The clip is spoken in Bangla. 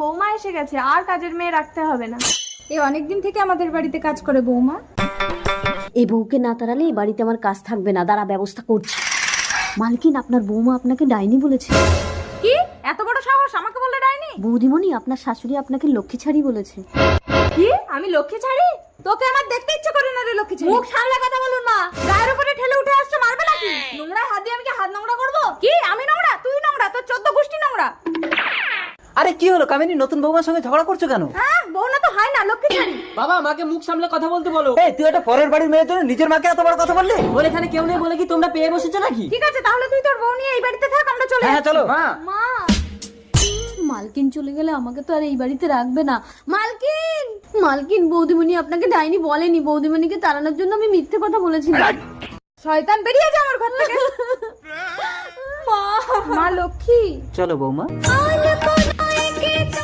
বৌমা এসে গেছে, আর কাজের মেয়ে রাখতে হবে না। এই অনেকদিন থেকে আমাদের বাড়িতে কাজ করে বৌমা। এই বউকে না তাড়ালে এই বাড়িতে আমার কাজ থাকবে না, দাঁড়া ব্যবস্থা করছি। মালকিন, আপনার বৌমা আপনাকে ডাইনি বলেছে। কি এত বড় সাহস আমাকে বলে ডাইনি? বৌদিমণি, আপনার শাশুড়ি আপনাকে লক্ষ্মী ছাড়ি বলেছে। কি আমি লক্ষ্মী ছাড়ি? তোকে আমার দেখতে ইচ্ছে করে না রে লক্ষ্মী ছাড়ি। মুখ সামলে কথা বলুন মা। গায়ের উপরে ঠেলে উঠে আসছে, মারবে নাকি? নোংরা হাত দিয়ে আমি কি হাত নোংরা করবো? কি আমি নোংরা? তুই নোংরা, তোর 14 গোষ্ঠী নোংরা। আরে কি হলো কামিনী, নতুন বৌমার সঙ্গে ঝগড়া করছো কেন? হ্যাঁ বউ না তো হয় না, লক্ষ্মী ছাড়ি। বাবা, মাকে মুখ সামলে কথা বলতে বলো। এই তুই একটা পরের বাড়ির মেয়ের জন্য নিজের মাকে এত বড় কথা বললি? বলে এখানে কেউ নেই বলে কি তোমরা পেয়ে বসেছো নাকি? ঠিক আছে তাহলে তুই তোর বউ নিয়ে এই বাড়িতে থাক, আমরা চলে হ্যাঁ চলো। মা, মা মালকিন চলে গেলে আমাকে তো আর এই বাড়িতে রাখবে না। মালকিন, মালকিন, বৌদিমণি আপনাকে ডাইনি বলেনি। বৌদিমণিকে তাড়ানোর জন্য আমি মিথ্যে কথা বলেছিলাম। শয়তান বেরিয়ে যা আমার ঘর থেকে। মা লক্ষ্মী। চলো বৌমা।